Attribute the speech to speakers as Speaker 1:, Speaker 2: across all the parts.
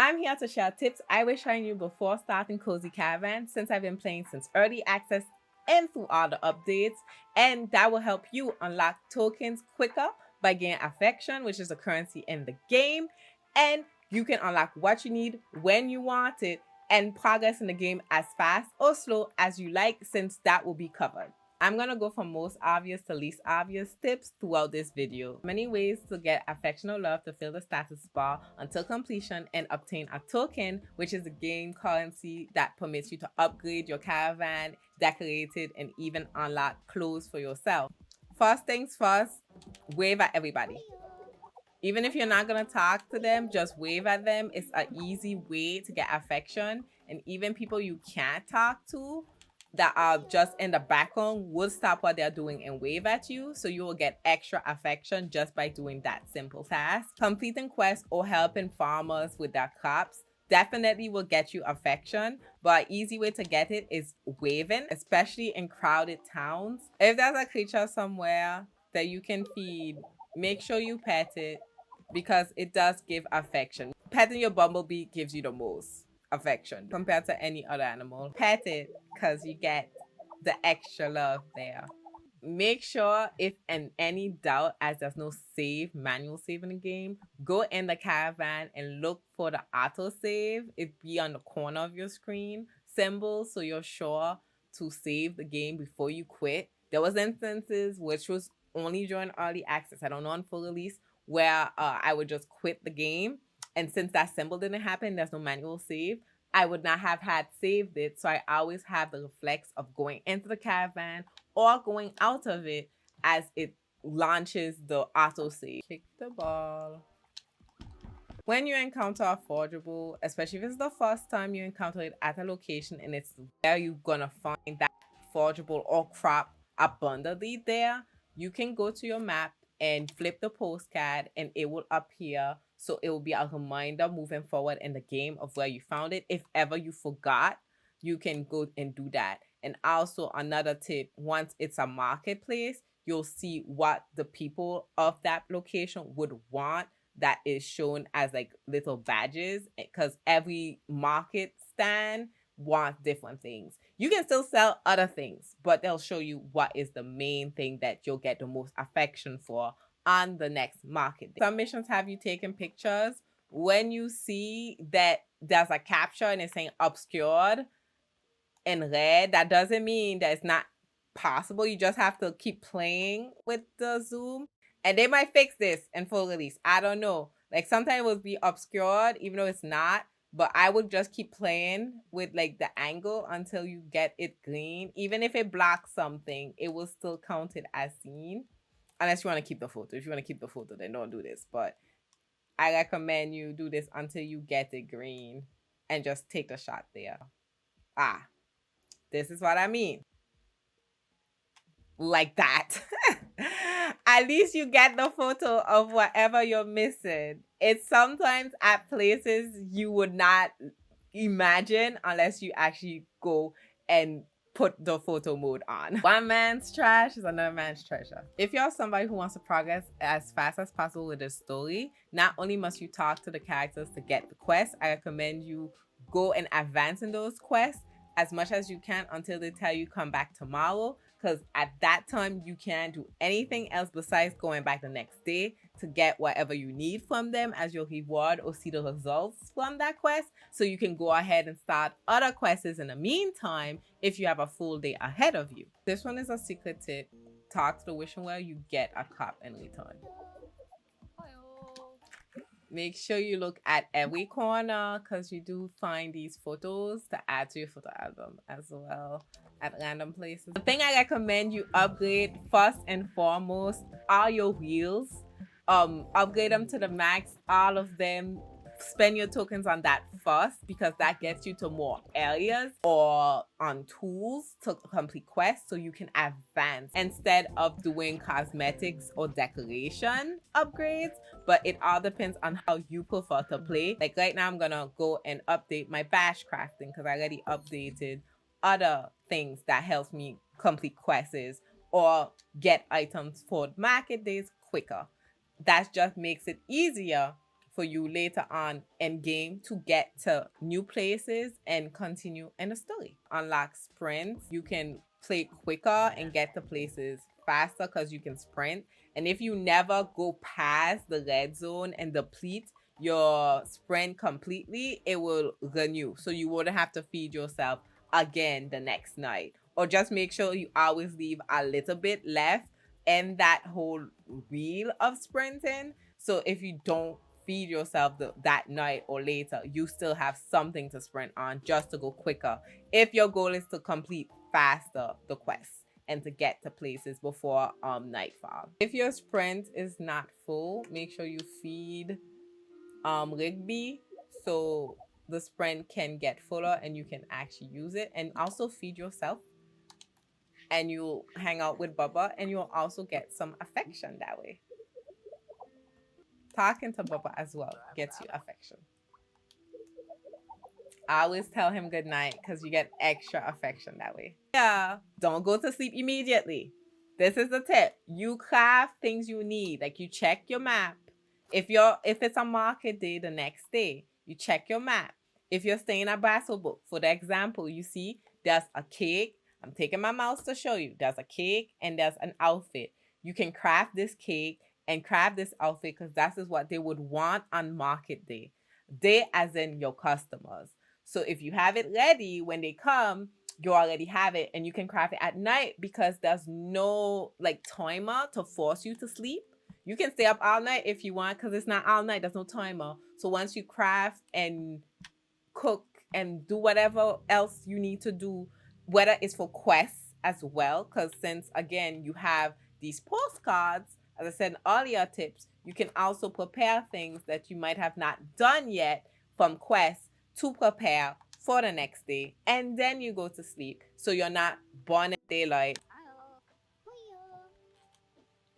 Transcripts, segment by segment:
Speaker 1: I'm here to share tips I wish I knew before starting Cozy Caravan, since I've been playing since early access and through all the updates, and that will help you unlock tokens quicker by gaining affection, which is a currency in the game, and you can unlock what you need when you want it and progress in the game as fast or slow as you like, since that will be covered. I'm going to go from most obvious to least obvious tips throughout this video. Many ways to get affection or love to fill the status bar until completion and obtain a token, which is a game currency that permits you to upgrade your caravan, decorate it, and even unlock clothes for yourself. First things first, wave at everybody. Even if you're not going to talk to them, just wave at them. It's an easy way to get affection. And even people you can't talk to that are just in the background will stop what they're doing and wave at you. So you will get extra affection just by doing that simple task. Completing quests or helping farmers with their crops definitely will get you affection, but an easy way to get it is waving, especially in crowded towns. If there's a creature somewhere that you can feed, make sure you pet it because it does give affection. Petting your bumblebee gives you the most affection compared to any other animal. Pet it because you get the extra love there. Make sure, if in any doubt, as there's no manual save in the game, go in the caravan and look for the auto save. It be on the corner of your screen symbol, so you're sure to save the game before you quit. There was instances, which was only during early access, I don't know on full release, where I would just quit the game, and since that symbol didn't happen, there's no manual save, I would not have had saved it. So I always have the reflex of going into the caravan or going out of it as it launches the autosave. Kick the ball. When you encounter a forgeable, especially if it's the first time you encounter it at a location and it's where you're gonna find that forgeable or crop abundantly there, you can go to your map and flip the postcard and it will appear. So it will be a reminder moving forward in the game of where you found it. If ever you forgot, you can go and do that. And also another tip, once it's a marketplace, you'll see what the people of that location would want that is shown as like little badges, because every market stand wants different things. You can still sell other things, but they'll show you what is the main thing that you'll get the most affection for on the next market. Some missions have you taking pictures. When you see that there's a capture and it's saying obscured in red, that doesn't mean that it's not possible. You just have to keep playing with the zoom, and they might fix this in full release. I don't know. Like sometimes it will be obscured even though it's not, but I would just keep playing with like the angle until you get it green. Even if it blocks something, it will still count it as seen. Unless you want to keep the photo. If you want to keep the photo, then don't do this. But I recommend you do this until you get it green and just take the shot there. Ah, this is what I mean. Like that. At least you get the photo of whatever you're missing. It's sometimes at places you would not imagine unless you actually go and put the photo mode on. One man's trash is another man's treasure. If you're somebody who wants to progress as fast as possible with the story, not only must you talk to the characters to get the quest, I recommend you go and advance in those quests as much as you can until they tell you come back tomorrow, because at that time you can't do anything else besides going back the next day to get whatever you need from them as your reward or see the results from that quest, so you can go ahead and start other quests in the meantime if you have a full day ahead of you. This one is a secret tip. Talk to the wishing well, you get a cup in return. Make sure you look at every corner because you do find these photos to add to your photo album as well at random places. The thing I recommend you upgrade first and foremost are your wheels. Upgrade them to the max, all of them. Spend your tokens on that first because that gets you to more areas or on tools to complete quests so you can advance instead of doing cosmetics or decoration upgrades. But it all depends on how you prefer to play. Like right now I'm gonna go and update my bash crafting because I already updated other things that helps me complete quests or get items for market days quicker. That just makes it easier for you later on in game to get to new places and continue in the story. Unlock sprints. You can play quicker and get to places faster because you can sprint. And if you never go past the red zone and deplete your sprint completely, it will renew. So you wouldn't have to feed yourself again the next night. Or just make sure you always leave a little bit left in that whole wheel of sprinting. So if you don't feed yourself that night or later, you still have something to sprint on just to go quicker. If your goal is to complete faster the quest and to get to places before nightfall. If your sprint is not full, make sure you feed Rigby so the sprint can get fuller and you can actually use it. And also feed yourself, and you'll hang out with Bubba, and you'll also get some affection that way. Talking to Bubba as well gets you affection. I always tell him good night because you get extra affection that way. Yeah, don't go to sleep immediately. This is the tip. You craft things you need. Like you check your map. If it's a market day the next day, you check your map. If you're staying at Book, for the example, you see there's a cake. I'm taking my mouse to show you. There's a cake and there's an outfit. You can craft this cake and craft this outfit because that is what they would want on market day. They as in your customers. So if you have it ready when they come, you already have it, and you can craft it at night because there's no like timer to force you to sleep. You can stay up all night if you want because it's not all night. There's no timer. So once you craft and cook and do whatever else you need to do, whether it's for quests as well, because since again you have these postcards, as I said in earlier tips, you can also prepare things that you might have not done yet from quests to prepare for the next day, and then you go to sleep so you're not born in daylight.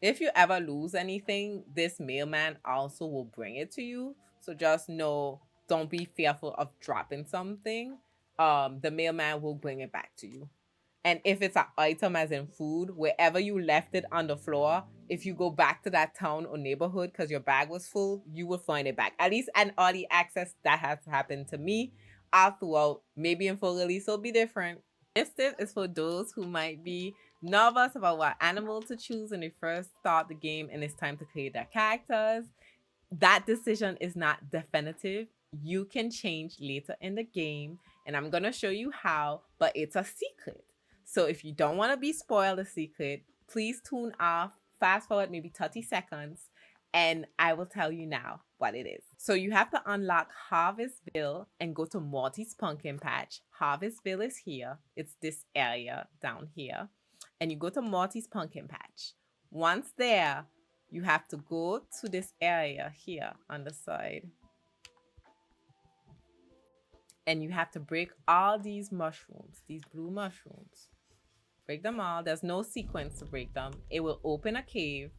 Speaker 1: If you ever lose anything, this mailman also will bring it to you. So just know, don't be fearful of dropping something. The mailman will bring it back to you. And if it's an item as in food, wherever you left it on the floor, if you go back to that town or neighborhood because your bag was full, you will find it back. At least in early access, that has happened to me. All throughout, maybe in full release will be different. This tip is for those who might be nervous about what animal to choose when they first start the game and it's time to create their characters. That decision is not definitive. You can change later in the game, and I'm going to show you how, but it's a secret. So if you don't want to be spoiled a secret, please tune off, fast forward maybe 30 seconds, and I will tell you now what it is. So you have to unlock Harvestville and go to Morty's Pumpkin Patch. Harvestville is here. It's this area down here. And you go to Morty's Pumpkin Patch. Once there, you have to go to this area here on the side. And you have to break all these mushrooms, these blue mushrooms. Break them all. There's no sequence to break them. It will open a cave.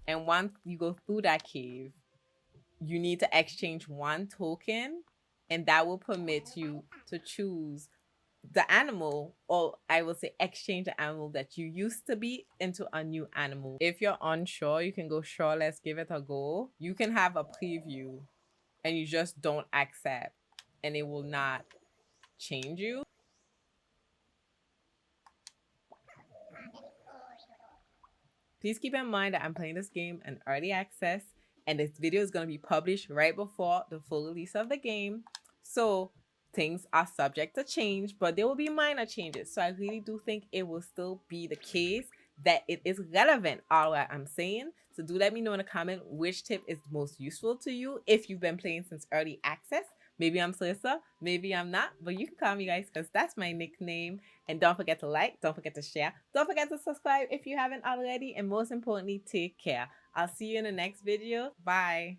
Speaker 1: And once you go through that cave, you need to exchange one token, and that will permit you to choose the animal, or I will say exchange the animal that you used to be into a new animal. If you're unsure, you can go, sure, let's give it a go. You can have a preview and you just don't accept and it will not change you. Please keep in mind that I'm playing this game in early access and this video is going to be published right before the full release of the game. So things are subject to change, but there will be minor changes. So I really do think it will still be the case that it is relevant, all what I'm saying. So do let me know in the comment which tip is most useful to you if you've been playing since early access. Maybe I'm Sarissa, maybe I'm not, but you can call me guys because that's my nickname. And don't forget to like, don't forget to share, don't forget to subscribe if you haven't already, and most importantly, take care. I'll see you in the next video. Bye.